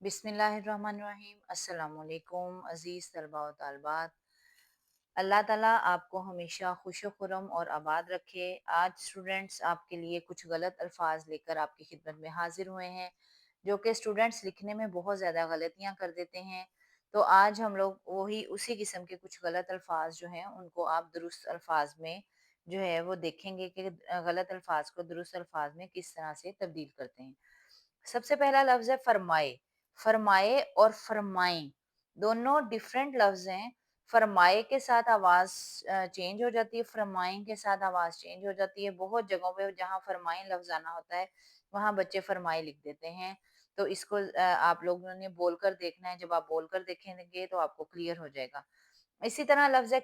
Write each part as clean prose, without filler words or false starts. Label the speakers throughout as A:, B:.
A: बिस्मिल्लाहिर्रहमानिर्रहीम। अस्सलाम वालेकुम अज़ीज़ तलबा व तालिबात। अल्लाह ताला आपको हमेशा खुश खुरम और आबाद रखे। आज स्टूडेंट्स आपके लिए कुछ गलत अल्फाज लेकर आपकी खिदमत में हाजिर हुए हैं, जो कि स्टूडेंट्स लिखने में बहुत ज़्यादा गलतियां कर देते हैं। तो आज हम लोग वही उसी किस्म के कुछ गलत अल्फाज जो हैं उनको आप दुरुस्त अल्फाज में जो है वो देखेंगे कि गलत अल्फाज को दुरुस्त अल्फाज में किस तरह से तब्दील करते हैं। सबसे पहला लफ्ज़ है फरमाए। फरमाए और फरमाएं दोनों डिफरेंट लफ्ज़ हैं। फरमाए के साथ आवाज़ चेंज हो जाती है, फरमाएं के साथ आवाज़ चेंज हो जाती है। बहुत जगहों पे जहाँ फरमाएं लफ्ज़ आना होता है वहाँ बच्चे फरमाए लिख देते हैं। तो इसको आप लोगों ने बोलकर देखना है। जब आप बोलकर देखेंगे तो आपको क्लियर हो जाएगा। इसी तरह लफ्ज़ है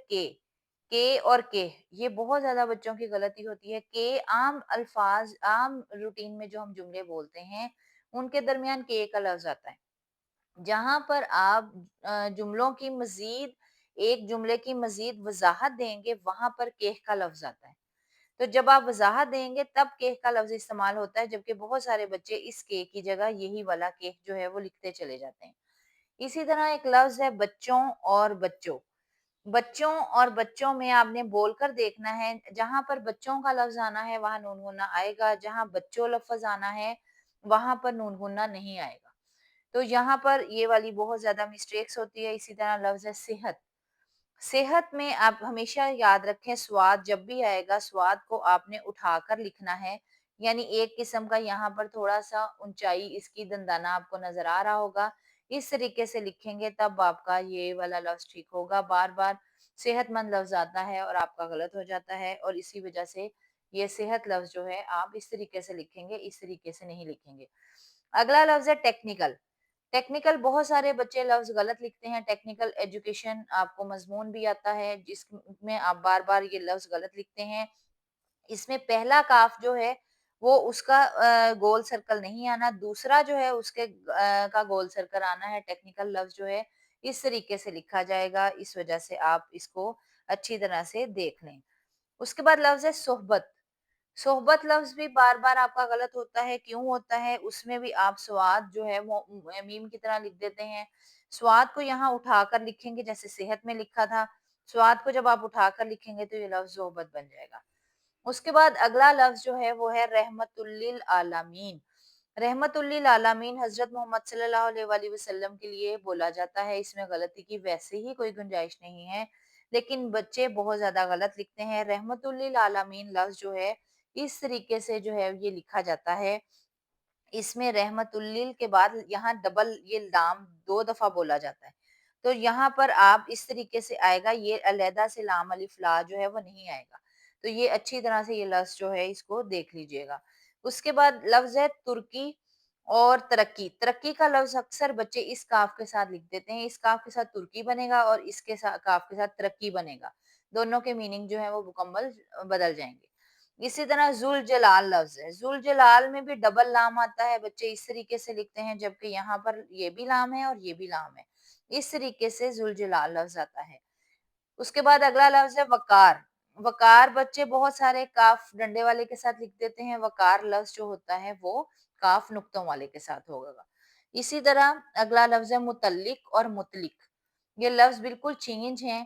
A: के और के, ये बहुत ज़्यादा बच्चों की गलती होती है। के आम अल्फाज, आम रूटीन में जो हम जुमले बोलते हैं उनके दरमियान के का लफ्ज़ आता है। जहाँ पर आप जुमलों की मज़ीद एक जुमले की मज़ीद वज़ाहत देंगे वहाँ पर केह का लफ्ज़ आता है। तो जब आप वज़ाहत देंगे तब केह का लफ्ज़ इस्तेमाल होता है, जबकि बहुत सारे बच्चे इस के की जगह यही वाला केह जो है वो लिखते चले जाते हैं। इसी तरह एक लफ्ज़ है बच्चों और बच्चों। बच्चों और बच्चों में आपने बोलकर देखना है। जहाँ पर बच्चों का लफ्ज़ आना है वहाँ नून गुन्ना आएगा, जहाँ बच्चों लफ्ज़ आना है वहाँ पर नून गुन्ना नहीं आएगा। तो यहाँ पर ये वाली बहुत ज़्यादा मिस्टेक्स होती है। इसी तरह लफ्ज़ है सेहत। सेहत में आप हमेशा याद रखें, स्वाद जब भी आएगा स्वाद को आपने उठाकर लिखना है। यानी एक किस्म का यहाँ पर थोड़ा सा ऊंचाई इसकी दंदाना आपको नजर आ रहा होगा। इस तरीके से लिखेंगे तब आपका ये वाला लफ्ज ठीक होगा। बार बार सेहतमंद लफ्ज आता है और आपका गलत हो जाता है, और इसी वजह से ये सेहत लफ्ज जो है आप इस तरीके से लिखेंगे, इस तरीके से नहीं लिखेंगे। अगला लफ्ज है टेक्निकल। टेक्निकल बहुत सारे बच्चे लफ्ज गलत लिखते हैं। टेक्निकल एजुकेशन आपको मजमून भी आता है जिसमें आप बार बार ये लफ्ज गलत लिखते हैं। इसमें पहला काफ जो है वो उसका गोल सर्कल नहीं आना, दूसरा जो है उसके का गोल सर्कल आना है। टेक्निकल लफ्ज जो है इस तरीके से लिखा जाएगा। इस वजह से आप इसको अच्छी तरह से देख लें। उसके बाद लफ्ज है सोहबत। सोहबत लफ्ज भी बार बार आपका गलत होता है। क्यों होता है? उसमें भी आप स्वाद जो है वो मीम की तरह लिख देते हैं। स्वाद को यहाँ उठाकर लिखेंगे जैसे सेहत में लिखा था। स्वाद को जब आप उठाकर लिखेंगे तो ये लफ्ज सोहबत बन जाएगा। उसके बाद अगला लफ्ज जो है वो है रहमतुल लिल आलमीन। रहमतुल लिल आलमीन हजरत मोहम्मद सल्लल्लाहु अलैहि वसल्लम के लिए बोला जाता है। इसमें गलती की वैसे ही कोई गुंजाइश नहीं है, लेकिन बच्चे बहुत ज्यादा गलत लिखते हैं। रहमतुल लिल आलमीन लफ्ज जो है इस तरीके से जो है ये लिखा जाता है। इसमें रहमतुल लिल के बाद यहाँ डबल ये लाम दो दफा बोला जाता है। तो यहाँ पर आप इस तरीके से आएगा, ये अलहदा से लाम अलिफ ला जो है वो नहीं आएगा। तो ये अच्छी तरह से ये लफ्ज जो है इसको देख लीजिएगा। उसके बाद लफ्ज है तुर्की और तरक्की। तरक्की का लफ्ज अक्सर बच्चे इस काफ के साथ लिख देते हैं। इस काफ के साथ तुर्की बनेगा और इसके साथ काफ के साथ तरक्की बनेगा। दोनों के मीनिंग जो है वो मुकम्मल बदल जाएंगे। इसी तरह जुल जलाल लफ्ज है। जुल जलाल में भी डबल लाम आता है, बच्चे इस तरीके से लिखते हैं, जबकि यहाँ पर ये भी लाम है और ये भी लाम है। इस तरीके से जुल जलाल लफ्ज आता है। उसके बाद अगला लफ्ज है वकार। वकार बच्चे बहुत सारे काफ डंडे वाले के साथ लिख देते हैं। वकार लफ्ज जो होता है वो काफ नुक्तों वाले के साथ होगा। इसी तरह अगला लफ्ज है मुतल्लिक और मुतलिक। ये लफ्ज बिल्कुल चेंज हैं।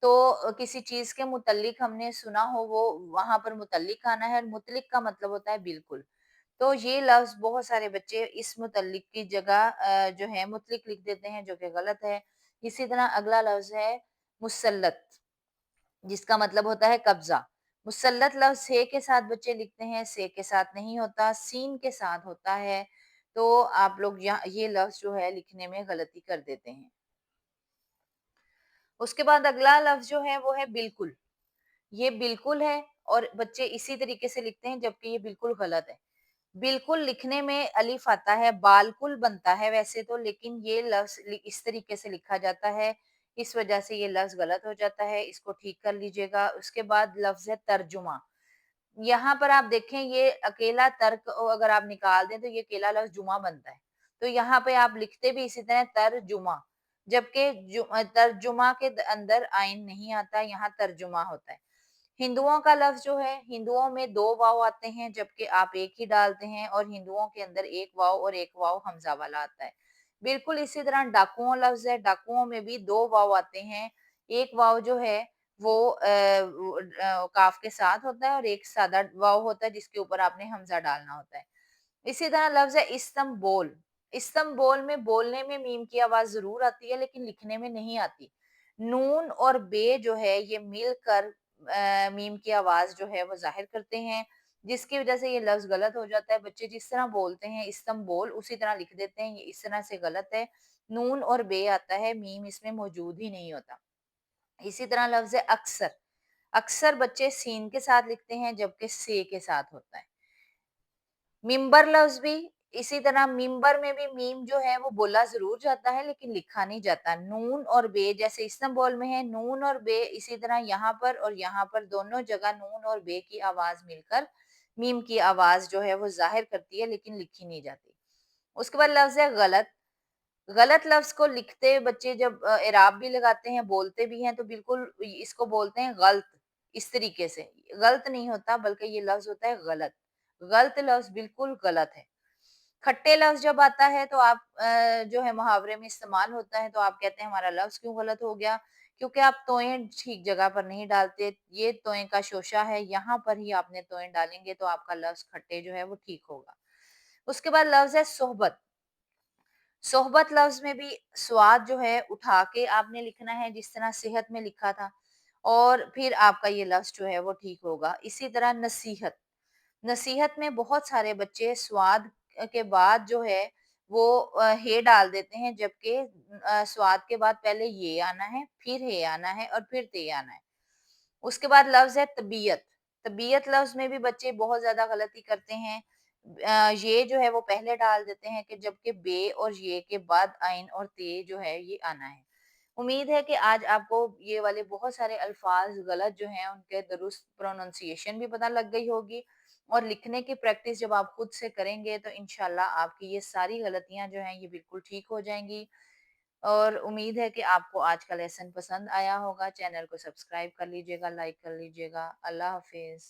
A: तो किसी चीज के मुतल्लिक हमने सुना हो वो वहां पर मुतल्लिक आना है, और मुतलिक का मतलब होता है बिल्कुल। तो ये लफ्ज बहुत सारे बच्चे इस मुतल्लिक की जगह जो है मुतलिक लिख देते हैं, जो कि गलत है। इसी तरह अगला लफ्ज है मुसल्लत, जिसका मतलब होता है कब्जा। मुसल्लत लफ्ज से के साथ बच्चे लिखते हैं, से के साथ नहीं होता, सीन के साथ होता है। तो आप लोग यहाँ ये लफ्ज जो है लिखने में गलती कर देते हैं। उसके बाद अगला लफ्ज जो है वो है बिल्कुल। ये बिल्कुल है और बच्चे इसी तरीके से लिखते हैं, जबकि ये बिल्कुल गलत है। बिल्कुल लिखने में अलिफ आता है, बालकुल बनता है वैसे तो, लेकिन ये लफ्ज इस तरीके से लिखा जाता है। इस वजह से ये लफ्ज गलत हो जाता है, इसको ठीक कर लीजिएगा। उसके बाद लफ्ज है तर्जुमा। यहाँ पर आप देखें ये अकेला तर्क अगर आप निकाल दें तो ये अकेला लफ्ज जुमा बनता है। तो यहाँ पे आप लिखते भी इसी तरह तर्जुमा, जबकि तर्जुमा के अंदर आइन नहीं आता, यहाँ तर्जुमा होता है। हिंदुओं का लफ्ज जो है, हिंदुओं में दो वाव आते हैं जबकि आप एक ही डालते हैं, और हिंदुओं के अंदर एक वाव और एक वाव हमजा वाला आता है। बिल्कुल इसी तरह डाकुओं लफ्ज़ है, डाकुओं में भी 2 वाव आते हैं। एक वाव जो है वो काफ के साथ होता है और एक सादा वाव होता है जिसके ऊपर आपने हमज़ा डालना होता है। इसी तरह लफ्ज़ है इस्तंबोल। इस्तंबोल में बोलने में मीम की आवाज़ ज़रूर आती है लेकिन लिखने में नहीं आती। नून और बे जो है ये मिलकर मीम की आवाज़ जो है वो ज़ाहिर करते हैं, जिसकी वज़ह से ये लफ्ज़ गलत हो जाता है। बच्चे जिस तरह बोलते हैं इस्तंबोल उसी तरह लिख देते हैं, ये इस तरह से गलत है। नून और बे आता है, मीम इसमें मौजूद ही नहीं होता। इसी तरह लफ्ज़ है अक्सर। अक्सर बच्चे सीन के साथ लिखते हैं जबकि से के साथ होता है। मिंबर लफ्ज़ भी इसी तरह मिंबर में भी मीम जो है वो बोला ज़रूर जाता है लेकिन लिखा नहीं जाता। नून और बे जैसे इस्तेमाल में है, नून और बे इसी तरह यहाँ पर और यहाँ पर दोनों जगह नून और बे की आवाज़ मिलकर मीम की आवाज़ जो है वो ज़ाहिर करती है लेकिन लिखी नहीं जाती। उसके बाद लफ्ज़ है गलत। गलत लफ्ज़ को लिखते बच्चे जब इराब भी लगाते हैं, बोलते भी हैं तो बिल्कुल इसको बोलते हैं गलत, इस तरीके से। गलत नहीं होता बल्कि ये लफ्ज़ होता है गलत। गलत लफ्ज़ बिल्कुल गलत है। खट्टे लफ्ज़ जब आता है तो आप जो है मुहावरे में इस्तेमाल होता है तो आप कहते हैं हमारा लफ्ज़ क्यों गलत हो गया? क्योंकि आप तोएँ ठीक जगह पर नहीं डालते। ये तोएँ का शोशा है, यहाँ पर ही आपने तोएँ डालेंगे तो आपका लफ्ज़ खट्टे जो है वो ठीक होगा। उसके बाद लफ्ज़ है सोहबत। सोहबत लफ्ज़ में भी स्वाद जो है उठा के आपने लिखना है जिस तरह सेहत में लिखा था और फिर आपका ये लफ्ज़ जो है वो ठीक होगा। इसी तरह नसीहत। नसीहत में बहुत सारे बच्चे स्वाद के बाद जो है वो हे डाल देते हैं जबकि स्वाद के बाद पहले ये आना है, फिर हे आना है और फिर ते आना है। उसके बाद लफ्ज़ है तबीयत। तबीयत लफ्ज़ में भी बच्चे बहुत ज़्यादा गलती करते हैं। ये जो है वो पहले डाल देते हैं कि जबकि बे और ये के बाद आइन और ते जो है ये आना है। उम्मीद है कि आज आपको ये वाले बहुत सारे अल्फाज गलत जो हैं उनके दुरुस्त प्रोनाउंसिएशन भी पता लग गई होगी और लिखने की प्रैक्टिस जब आप खुद से करेंगे तो इंशाल्लाह आपकी ये सारी गलतियां जो हैं ये बिल्कुल ठीक हो जाएंगी और उम्मीद है कि आपको आज का लेसन पसंद आया होगा। चैनल को सब्सक्राइब कर लीजिएगा, लाइक कर लीजिएगा। अल्लाह हाफिज।